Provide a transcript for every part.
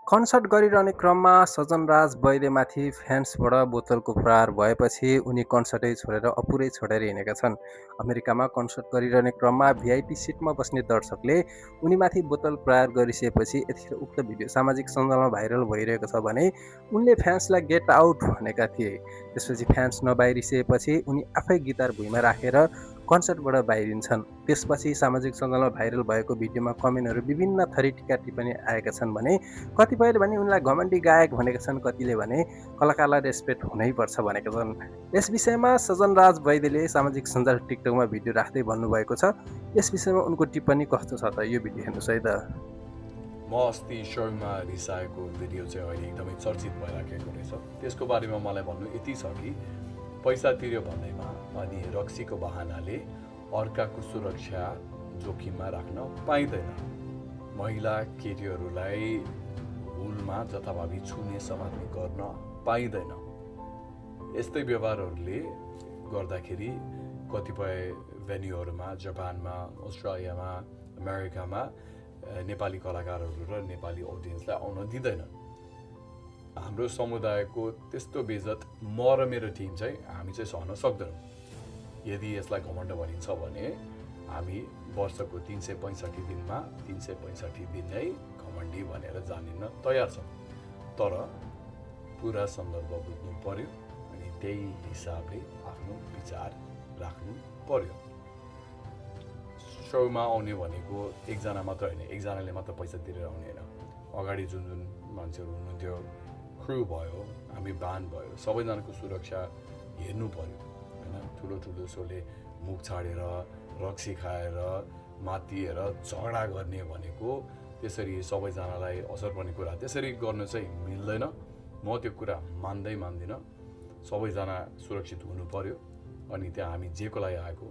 Concert गरिरहने क्रममा सजनराज वैद्यमाथि फ्यान्सबाट बोतलको प्रहार भएपछि उनी कन्सर्टै छोडेर अपुरै छोडेर हिँडेका छन्। अमेरिकामा कन्सर्ट गरिरहने क्रममा भिआइपी सिटमा बस्ने दर्शकले उनीमाथि बोतल प्रहार गरिसकेपछि यतिखेर उक्त भिडियो सामाजिक सञ्जालमा भाइरल भइरहेको छ भने उनले फ्यान्सलाई गेट आउट भनेका थिए। त्यसपछि फ्यान्स नबाहिरिसकेपछि उनी आफै गिटार भुइँमा राखेर कन्सर्टबाट बाहिरिन्छन्। त्यसपछि सामाजिक सञ्जालमा भाइरल भएको भिडियोमा कमेन्टहरू विभिन्न थरी टिका टिप्पणी आएका छन् भने कतिपयले भने उनलाई घमण्डी गायक भनेका छन्, कतिले भने कलाकारलाई रेस्पेक्ट हुनैपर्छ भनेका छन्। यस विषयमा सजनराज वैद्यले सामाजिक सञ्जाल टिकटकमा भिडियो राख्दै भन्नुभएको छ। यस विषयमा उनको टिप्पणी कस्तो छ त यो भिडियो हेर्नुहोस् है त। म अस्ति सोमा रिसाएको भिडियो चाहिँ अहिले एकदमै चर्चित भइराखेको रहेछ। त्यसको बारेमा मलाई भन्नु यति छ कि पैसा तिर्यो भन्दैमा अनि रक्सीको बहानाले अर्काको सुरक्षा जोखिममा राख्न पाइँदैन। महिला केटीहरूलाई हुलमा जथाभावी छुने समात्ने गर्न पाइँदैन। यस्तै व्यवहारहरूले गर्दाखेरि कतिपय भेन्यूहरूमा, जापानमा, अस्ट्रेलियामा, अमेरिकामा नेपाली कलाकारहरू र नेपाली अडियन्सलाई आउन दिँदैन। हाम्रो समुदायको त्यस्तो बेइज्जत म र मेरो टिम चाहिँ हामी चाहिँ सहन सक्दैनौँ। यदि यसलाई घमण्ड भनिन्छ भने हामी वर्षको 365 दिनमा 365 दिन नै घमण्डी भनेर जानिन तयार छौँ। तर पुरा सन्दर्भ बुझ्नु पर्यो अनि त्यही हिसाबले आफ्नो विचार राख्नु पर्यो। सोमा आउने भनेको एकजना मात्र होइन, एकजनाले मात्र पैसा तिरेर आउने होइन। अगाडि जुन जुन मान्छेहरू हुनुहुन्थ्यो, क्रु भयो, हामी ब्यान्ड भयो, सबैजनाको सुरक्षा हेर्नु पर्यो होइन। ठुलो ठुलो सोले मुख छाडेर, रक्सी खाएर, मातिएर झगडा गर्ने भनेको त्यसरी सबैजनालाई असर पर्ने कुरा, त्यसरी गर्न चाहिँ मिल्दैन। म त्यो कुरा मान्दिनँ। सबैजना सुरक्षित हुनु पर्यो। अनि त्यहाँ हामी जेको लागि आएको,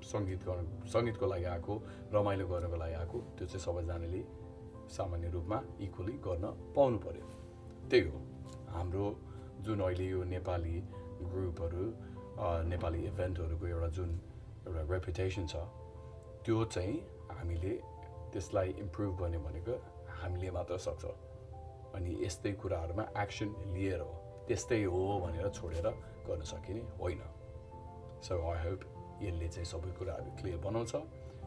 सङ्गीतको लागि आएको, रमाइलो गर्नको लागि आएको, त्यो चाहिँ सबैजनाले सामान्य रूपमा इक्वली गर्न पाउनु पर्यो। त्यही हो हाम्रो जुन अहिले यो नेपाली ग्रुपहरू, नेपाली इभेन्टहरूको एउटा रेपुटेसन छ, त्यो चाहिँ हामीले त्यसलाई इम्प्रुभ गर्ने भनेको हामीले मात्र सक्छ। अनि यस्तै कुराहरूमा एक्सन लिएर हो, त्यस्तै हो भनेर छोडेर गर्न सकिने होइन। सो आई होप यसले चाहिँ सबै कुराहरू क्लियर बनाउँछ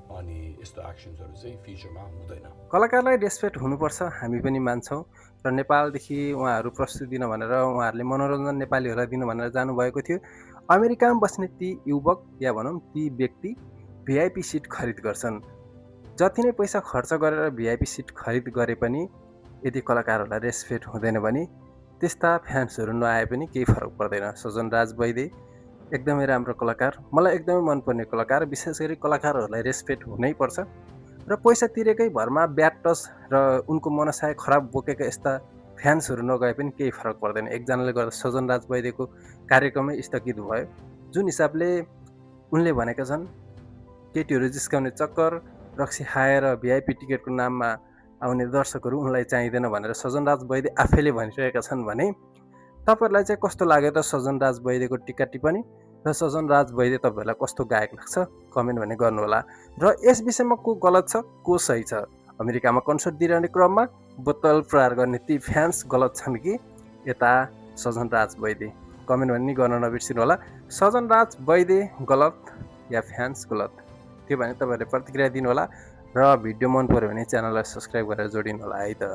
अनि यस्तो एक्सन्सहरू चाहिँ फ्युचरमा हुँदैन। कलाकारलाई रेस्पेक्ट हुनुपर्छ, हामी पनि मान्छौँ। र नेपालदेखि उहाँहरू प्रस्तुति दिन भनेर उहाँहरूले मनोरञ्जन नेपालीहरूलाई दिनु भनेर जानुभएको थियो। अमेरिकामा बस्ने ती युवक या भनौँ ती व्यक्ति भिआइपी सिट खरिद गर्छन्। जति नै पैसा खर्च गरेर भिआइपी सिट खरिद गरे पनि यदि कलाकारहरूलाई रेस्पेक्ट हुँदैन भने त्यस्ता फ्यान्सहरू नआए पनि केही फरक पर्दैन। सजनराज वैद्य एकदमै राम्रो कलाकार, मलाई एकदमै मनपर्ने कलाकार। विशेष गरी कलाकारहरूलाई रेस्पेक्ट हुनैपर्छ र पैसा तिरेकै भरमा ब्याड टच र उनको मनसाय खराब बोकेका यस्ता फ्यान्सहरू नगए पनि केही फरक पर्दैन। एकजनाले गर्दा सजनराज वैद्यको कार्यक्रमै स्थगित भयो। जुन हिसाबले उनले भनेका छन् केटीहरू जिस्काउने चक्कर, रक्सी खाएर भिआइपी टिकटको नाममा आउने दर्शकहरू उनलाई चाहिँदैन भनेर सजनराज वैद्य आफैले भनिरहेका छन् भने तपाईँहरूलाई चाहिँ कस्तो लाग्यो त सजनराज वैद्यको टिका टिप्पणी र सजनराज वैद्य तपाईँहरूलाई कस्तो गायक लाग्छ कमेन्ट भने गर्नुहोला। र यस विषयमा को गलत छ को सही छ? अमेरिकामा कन्सर्ट दिइरहने क्रममा बोतल प्रहार गर्ने ती फ्यान्स गलत छन् कि यता सजनराज वैद्य? कमेन्ट भने गर्न नबिर्सिनु होला। सजनराज वैद्य गलत या फ्यान्स गलत? त्यो भने तपाईँहरूले प्रतिक्रिया दिनुहोला र भिडियो मन पऱ्यो भने च्यानललाई सब्सक्राइब गरेर जोडिनु होला है त।